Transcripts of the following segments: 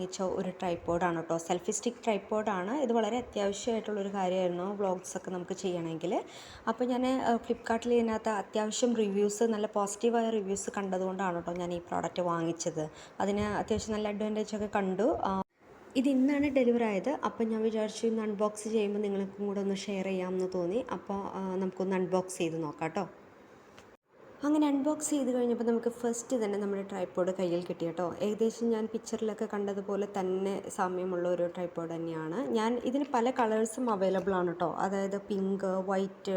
വാങ്ങിച്ച ഒരു ട്രൈപ്പോഡാണ് കേട്ടോ. സെൽഫി സ്റ്റിക്ക് ട്രൈപ്പോഡാണ്. ഇത് വളരെ അത്യാവശ്യമായിട്ടുള്ളൊരു കാര്യമായിരുന്നു വ്ളോഗ്സൊക്കെ നമുക്ക് ചെയ്യണമെങ്കിൽ. അപ്പോൾ ഞാൻ ഫ്ലിപ്കാർട്ടിൽ ഇതിനകത്ത് അത്യാവശ്യം റിവ്യൂസ്, നല്ല പോസിറ്റീവായ റിവ്യൂസ് കണ്ടതുകൊണ്ടാണ് കേട്ടോ ഞാൻ ഈ പ്രോഡക്റ്റ് വാങ്ങിച്ചത്. അതിന് അത്യാവശ്യം നല്ല അഡ്വാൻറ്റേജൊക്കെ കണ്ടു. ഇത് ഇന്നാണ് ഡെലിവറി ആയത്. അപ്പോൾ ഞാൻ വിചാരിച്ചു ഇന്ന് അൺബോക്സ് ചെയ്യുമ്പോൾ നിങ്ങൾക്കും കൂടെ ഒന്ന് ഷെയർ ചെയ്യാമെന്ന് തോന്നി. അപ്പോൾ നമുക്കൊന്ന് അൺബോക്സ് ചെയ്ത് നോക്കാം കേട്ടോ. അങ്ങനെ അൺബോക്സ് ചെയ്ത് കഴിഞ്ഞപ്പോൾ നമുക്ക് ഫസ്റ്റ് തന്നെ നമ്മുടെ ട്രൈപ്പോഡ് കയ്യിൽ കിട്ടി കേട്ടോ. ഏകദേശം ഞാൻ പിക്ചറിലൊക്കെ കണ്ടതുപോലെ തന്നെ സാമ്യമുള്ള ഒരു ട്രൈപ്പോഡ് തന്നെയാണ്. ഇതിന് പല കളേഴ്സും അവൈലബിൾ ആണ് കേട്ടോ. അതായത് pink, white,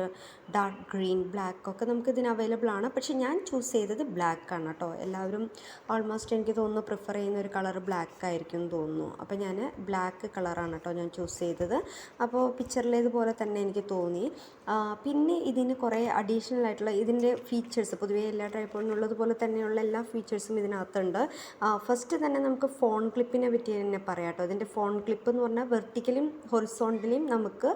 dark green, black ഒക്കെ നമുക്ക് ഇതിന് അവൈലബിൾ ആണ്. പക്ഷേ ഞാൻ ചൂസ് ചെയ്തത് ബ്ലാക്ക് ആണ് കേട്ടോ. എല്ലാവരും ഓൾമോസ്റ്റ് എനിക്ക് തോന്നുന്നു പ്രിഫർ ചെയ്യുന്ന ഒരു കളർ ബ്ലാക്ക് ആയിരിക്കും എന്ന് തോന്നുന്നു. അപ്പോൾ ഞാൻ ബ്ലാക്ക് കളറാണ് കേട്ടോ ഞാൻ ചൂസ് ചെയ്തത്. അപ്പോൾ പിക്ചറിലേതുപോലെ തന്നെ എനിക്ക് തോന്നി. പിന്നെ ഇതിന് കുറേ അഡീഷണൽ ആയിട്ടുള്ള ഇതിൻ്റെ ഫീച്ചേഴ്സ്, പൊതുവേ എല്ലാ ട്രൈപ്പോഡിനുള്ളതുപോലെ തന്നെയുള്ള എല്ലാ ഫീച്ചേഴ്സും ഇതിനകത്തുണ്ട്. ഫസ്റ്റ് തന്നെ നമുക്ക് ഫോൺ ക്ലിപ്പിനെ പറ്റി തന്നെ പറയാം കേട്ടോ. ഇതിൻ്റെ ഫോൺ ക്ലിപ്പ് എന്ന് പറഞ്ഞാൽ വെർട്ടിക്കലും ഹൊറിസോണ്ടലും നമുക്ക്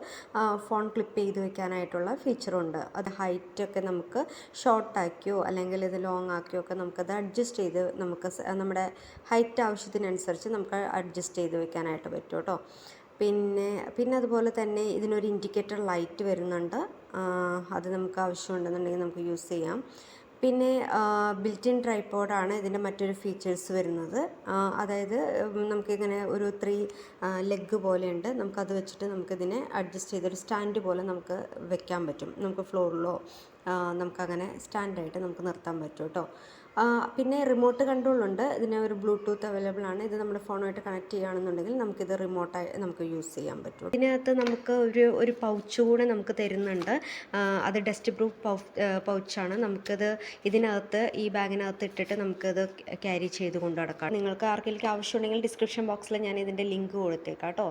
ഫോൺ ക്ലിപ്പ് ചെയ്ത് വെക്കാനായിട്ടുള്ള ഫീച്ചറുണ്ട്. അത് ഹൈറ്റൊക്കെ നമുക്ക് ഷോർട്ടാക്കിയോ അല്ലെങ്കിൽ ഇത് ലോങ് ആക്കിയോ ഒക്കെ നമുക്കത് അഡ്ജസ്റ്റ് ചെയ്ത് നമുക്ക് നമ്മുടെ ഹൈറ്റ് ആവശ്യത്തിനനുസരിച്ച് നമുക്ക് അഡ്ജസ്റ്റ് ചെയ്ത് വെക്കാനായിട്ട് പറ്റും കേട്ടോ. പിന്നെ അതുപോലെ തന്നെ ഇതിനൊരു ഇൻഡിക്കേറ്റർ ലൈറ്റ് വരുന്നുണ്ട്. അത് നമുക്ക് ആവശ്യമുണ്ടെന്നുണ്ടെങ്കിൽ നമുക്ക് യൂസ് ചെയ്യാം. പിന്നെ ബിൽറ്റ് ഇൻ ട്രൈപ്പോഡാണ് ഇതിൻ്റെ മറ്റൊരു ഫീച്ചേഴ്സ് വരുന്നത്. അതായത് നമുക്കിങ്ങനെ ഒരു 3 ലെഗ് പോലെയുണ്ട്. നമുക്കത് വെച്ചിട്ട് നമുക്കിതിനെ അഡ്ജസ്റ്റ് ചെയ്തൊരു സ്റ്റാൻഡ് പോലെ നമുക്ക് വെക്കാൻ പറ്റും. നമുക്ക് ഫ്ലോറിലോ നമുക്കങ്ങനെ സ്റ്റാൻഡായിട്ട് നമുക്ക് നിർത്താൻ പറ്റും കേട്ടോ. പിന്നെ റിമോട്ട് കൺട്രോളുണ്ട്. ഇതിന് ഒരു ബ്ലൂടൂത്ത് അവൈലബിൾ ആണ്. ഇത് നമ്മുടെ ഫോണുമായിട്ട് കണക്ട് ചെയ്യുകയാണെന്നുണ്ടെങ്കിൽ നമുക്കിത് റിമോട്ടായി നമുക്ക് യൂസ് ചെയ്യാൻ പറ്റും. ഇതിനകത്ത് നമുക്ക് ഒരു പൗച്ച് കൂടെ നമുക്ക് തരുന്നുണ്ട്. അത് ഡസ്റ്റ് പ്രൂഫ് പൗച്ചാണ്. ഇതിനകത്ത് ഈ ബാഗിനകത്ത് ഇട്ടിട്ട് നമുക്കത് ക്യാരി ചെയ്ത് കൊണ്ട് നടക്കാം. നിങ്ങൾക്ക് ആർക്കെങ്കിലും ആവശ്യമുണ്ടെങ്കിൽ ഡിസ്ക്രിപ്ഷൻ ബോക്സിൽ ഞാൻ ഇതിൻ്റെ ലിങ്ക് കൊടുത്തേക്കാം കേട്ടോ.